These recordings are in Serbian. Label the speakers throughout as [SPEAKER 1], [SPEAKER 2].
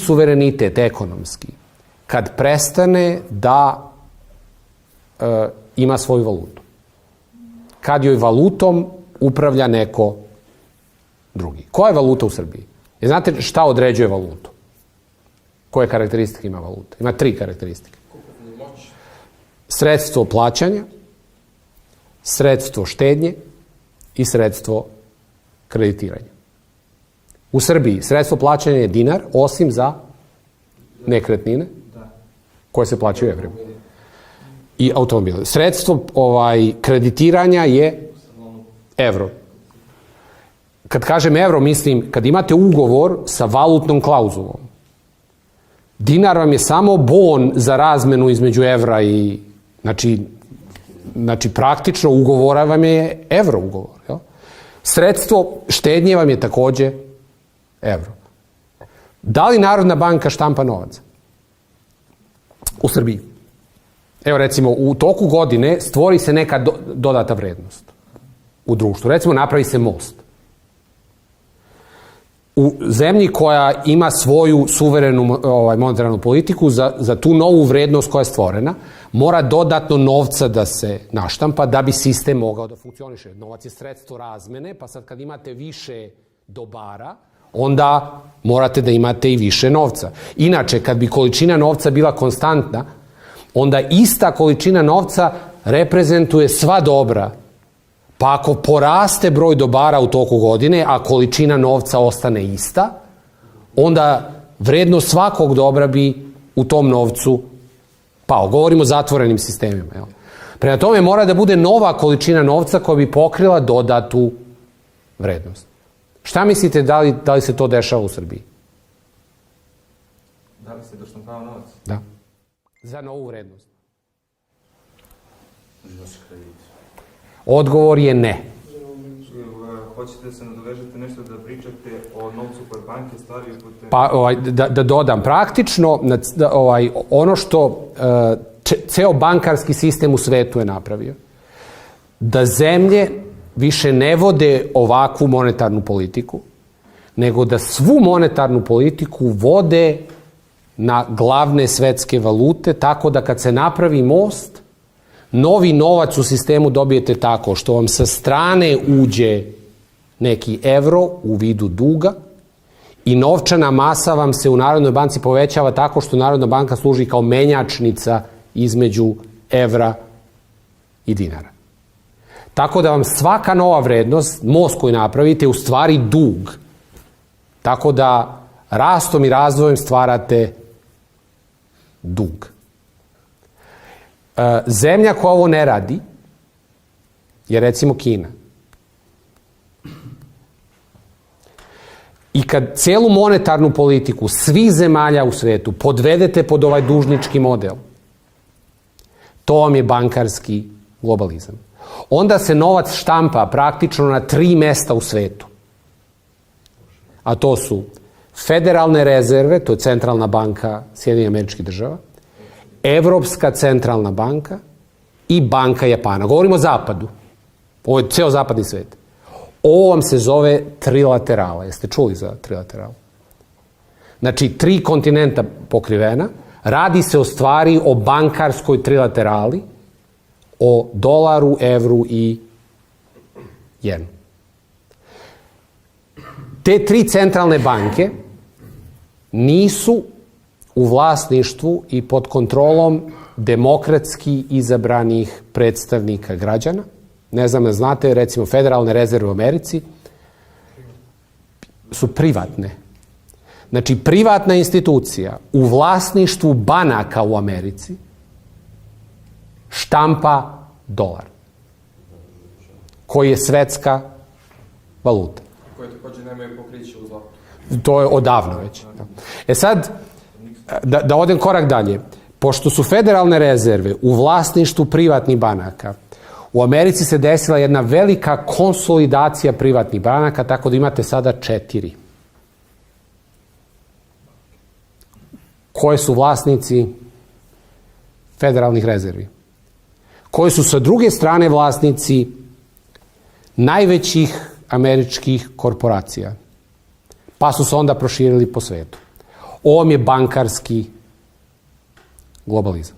[SPEAKER 1] suverenitet ekonomski kad prestane da ima svoju valutu. Kad joj valutom upravlja neko drugi. Koja je valuta u Srbiji? Znate šta određuje valutu? Koje karakteristike ima valuta? Ima 3 karakteristike. Sredstvo plaćanja, sredstvo štednje i sredstvo kreditiranja. U Srbiji sredstvo plaćanja je dinar, osim za nekretnine koje se plaćaju evrima. I automobile. Sredstvo kreditiranja je evro. Kad kažem evro, mislim kad imate ugovor sa valutnom klauzulom. Dinar vam je samo bon za razmenu između evra i... Znači praktično ugovora vam je evro ugovor. Jel? Sredstvo štednje vam je takođe evro. Da li Narodna banka štampa novac? U Srbiji. Evo recimo, u toku godine stvori se neka dodata vrednost u društvu. Recimo, napravi se most. U zemlji koja ima svoju suverenu monetarnu politiku, za tu novu vrednost koja je stvorena, mora dodatno novca da se naštampa da bi sistem mogao da funkcioniše. Novac je sredstvo razmene, pa sad kad imate više dobara, onda morate da imate i više novca. Inače, kad bi količina novca bila konstantna, onda ista količina novca reprezentuje sva dobra. Pa ako poraste broj dobara u toku godine, a količina novca ostane ista, onda vrednost svakog dobra bi u tom novcu pao. Govorimo o zatvorenim sistemima. Jel? Prema tome mora da bude nova količina novca koja bi pokrila dodatu vrednost. Šta mislite da li se to dešava u Srbiji?
[SPEAKER 2] Da li se doštampava novac?
[SPEAKER 1] Da. Za novu vrednost. Odgovor je ne.
[SPEAKER 2] Hoćete da se nadovežete nešto da pričate o novcu koje banke stavljaju putem...
[SPEAKER 1] Pa da dodam, praktično ono što ceo bankarski sistem u svetu je napravio, da zemlje više ne vode ovakvu monetarnu politiku, nego da svu monetarnu politiku vode na glavne svetske valute, tako da kad se napravi most, novi novac u sistemu dobijete tako što vam sa strane uđe neki evro u vidu duga i novčana masa vam se u Narodnoj banci povećava tako što Narodna banka služi kao menjačnica između evra i dinara. Tako da vam svaka nova vrednost, most koji napravite, je u stvari dug. Tako da rastom i razvojem stvarate dug. Zemlja koja ovo ne radi je recimo Kina. I kad celu monetarnu politiku svih zemalja u svetu podvedete pod ovaj dužnički model, to vam je bankarski globalizam. Onda se novac štampa praktično na 3 mesta u svetu. A to su federalne rezerve, to je centralna banka Sjedinjenih Američkih Država, Evropska centralna banka i Banka Japana. Govorimo o zapadu. Ovo je ceo zapadni svet. Ovo vam se zove trilaterala. Jeste čuli za trilateralu? Znači, 3 kontinenta pokrivena. Radi se o stvari o bankarskoj trilaterali, o dolaru, evru i jenu. Te 3 centralne banke nisu u vlasništvu i pod kontrolom demokratski izabranih predstavnika građana. Ne znam da znate, recimo federalne rezerve u Americi su privatne. Znači, privatna institucija u vlasništvu banaka u Americi štampa dolar, koji je svetska valuta.
[SPEAKER 2] Koje takođe nemaju pokriće u zlatu.
[SPEAKER 1] To je odavno već. E sad, da odem korak dalje. Pošto su federalne rezerve u vlasništvu privatnih banaka, u Americi se desila jedna velika konsolidacija privatnih banaka, tako da imate sada 4. Koje su vlasnici federalnih rezervi? Koji su sa druge strane vlasnici najvećih američkih korporacija? Pa su se onda proširili po svetu. Ovo je bankarski globalizam.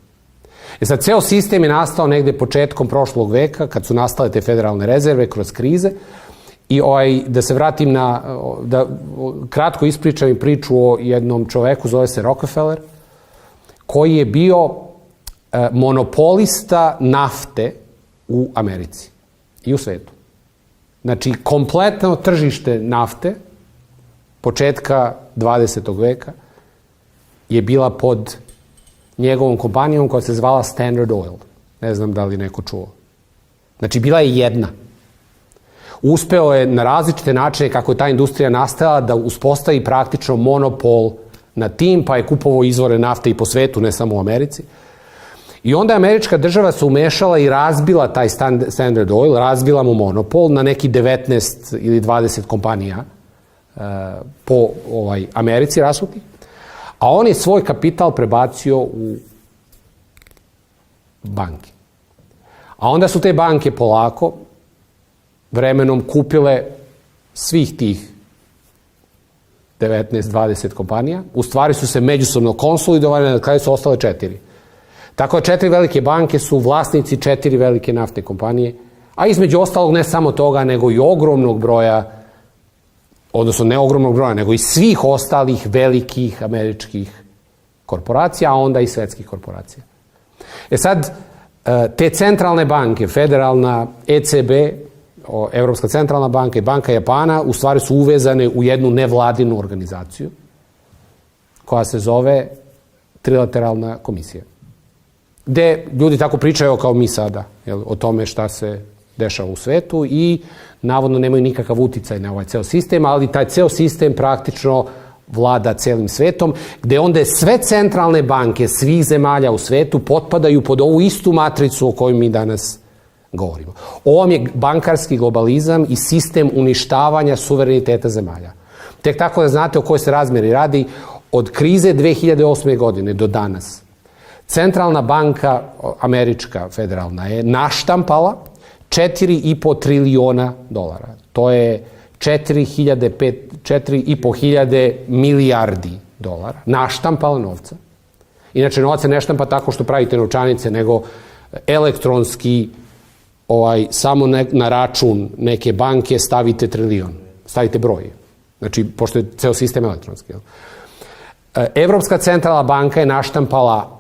[SPEAKER 1] Sad, ceo sistem je nastao negde početkom prošlog veka, kad su nastale te federalne rezerve kroz krize. I da se vratim da kratko ispričam i priču o jednom čoveku, zove se Rockefeller, koji je bio monopolista nafte u Americi i u svetu. Znači, kompletno tržište nafte početka 20. veka je bila pod njegovom kompanijom koja se zvala Standard Oil. Ne znam da li neko čuo. Znači, bila je jedna. Uspeo je na različite načine kako je ta industrija nastala da uspostavi praktično monopol na tim, pa je kupovao izvore nafte i po svetu, ne samo u Americi. I onda je američka država se umešala i razbila taj Standard Oil, razbila mu monopol na neki 19 ili 20 kompanija po Americi rasutih, a on je svoj kapital prebacio u banke. A onda su te banke polako vremenom kupile svih tih 19-20 kompanija. U stvari su se međusobno konsolidovane, na kraju su ostale 4. Tako da 4 velike banke su vlasnici 4 velike naftne kompanije, a između ostalog ne samo toga, nego i ogromnog broja, odnosno ne ogromnog broja, nego i svih ostalih velikih američkih korporacija, a onda i svetskih korporacija. Sad, te centralne banke, federalna, ECB, Evropska centralna banka i Banka Japana, u stvari su uvezane u jednu nevladinu organizaciju koja se zove Trilateralna komisija. Gde ljudi tako pričaju kao mi sada, o tome šta se dešava u svetu i navodno nemaju nikakav uticaj na ovaj ceo sistem, ali taj ceo sistem praktično vlada celim svetom, gde onda sve centralne banke svih zemalja u svetu potpadaju pod ovu istu matricu o kojoj mi danas govorimo. Ovo je bankarski globalizam i sistem uništavanja suvereniteta zemalja. Tek tako da znate o kojoj se razmeri radi, od krize 2008. godine do danas, centralna banka američka federalna je naštampala 4,5 triliona dolara. To je 4,5 hiljade milijardi dolara. Naštampala novca. Inače, novac se ne štampa tako što pravite novčanice, nego elektronski samo na račun neke banke stavite trilion, stavite broj. Znači, pošto je ceo sistem elektronski. Evropska centralna banka je naštampala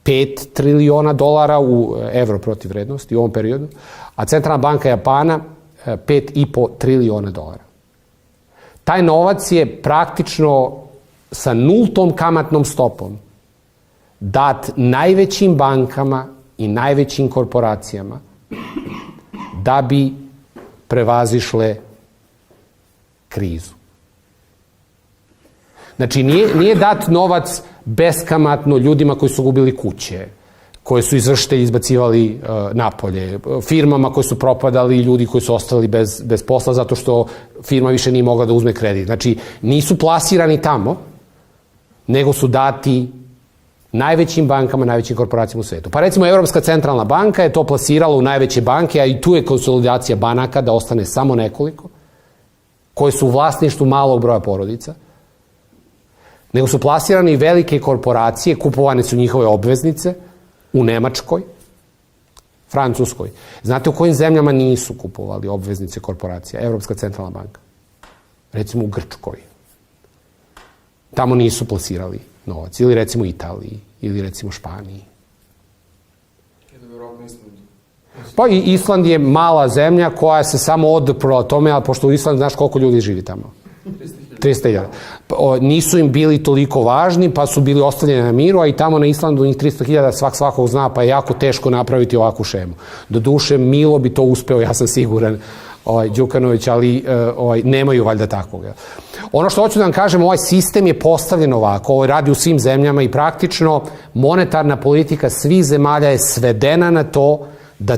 [SPEAKER 1] 5 triliona dolara u evro protiv vrednosti u ovom periodu, a centralna banka Japana 5,5 triliona dolara. Taj novac je praktično sa nultom kamatnom stopom dat najvećim bankama i najvećim korporacijama da bi prevazišle krizu. Znači, nije dat novac beskamatno ljudima koji su gubili kuće, koje su izvršitelji izbacivali napolje, firmama koje su propadali, ljudi koji su ostali bez posla zato što firma više nije mogla da uzme kredit. Znači, nisu plasirani tamo, nego su dati najvećim bankama, najvećim korporacijama u svetu. Pa recimo, Evropska centralna banka je to plasirala u najveće banke, a i tu je konsolidacija banaka da ostane samo nekoliko, koje su u vlasništvu malog broja porodica, nego su plasirane i velike korporacije, kupovane su njihove obveznice u Nemačkoj, Francuskoj. Znate u kojim zemljama nisu kupovali obveznice korporacija? Evropska centralna banka. Recimo u Grčkoj. Tamo nisu plasirali novac. Ili recimo u Italiji, ili recimo u Španiji. Pa i Island je mala zemlja koja se samo oduprla tome, ali pošto u Islandu znaš koliko ljudi živi tamo? 300.000. Nisu im bili toliko važni, pa su bili ostavljeni na miru, a i tamo na Islandu njih 300.000 svakog zna, pa je jako teško napraviti ovakvu šemu. Doduše, Milo bi to uspeo, ja sam siguran, Đukanović, ali nemaju valjda takvog. Ono što hoću da vam kažem, ovaj sistem je postavljen ovako, ovo radi u svim zemljama i praktično monetarna politika svih zemalja je svedena na to da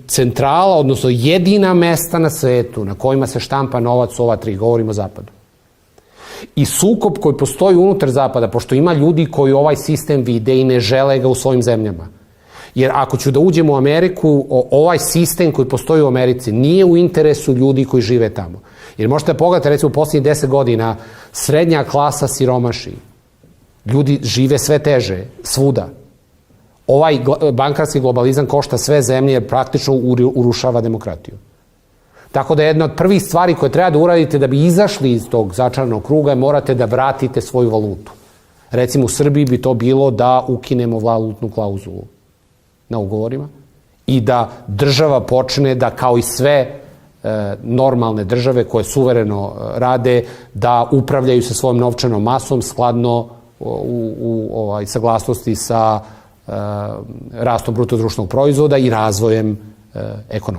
[SPEAKER 1] centrala, odnosno jedina mesta na svetu na kojima se štampa novac, ova tri, govorimo o Zapadu. I sukob koji postoji unutar Zapada, pošto ima ljudi koji ovaj sistem vide i ne žele ga u svojim zemljama. Jer ako ću da uđem u Ameriku, ovaj sistem koji postoji u Americi nije u interesu ljudi koji žive tamo. Jer možete da pogledate, recimo, u posljednjih 10 godina srednja klasa siromaši. Ljudi žive sve teže, svuda. Ovaj bankarski globalizam košta sve zemlje jer praktično urušava demokratiju. Tako da jedna od prvih stvari koje treba da uradite da bi izašli iz tog začaranog kruga je morate da vratite svoju valutu. Recimo u Srbiji bi to bilo da ukinemo valutnu klauzulu na ugovorima i da država počne da kao i sve normalne države koje suvereno rade da upravljaju sa svojom novčanom masom skladno u saglasnosti sa rastom bruto društvenog proizvoda i razvojem ekonomije.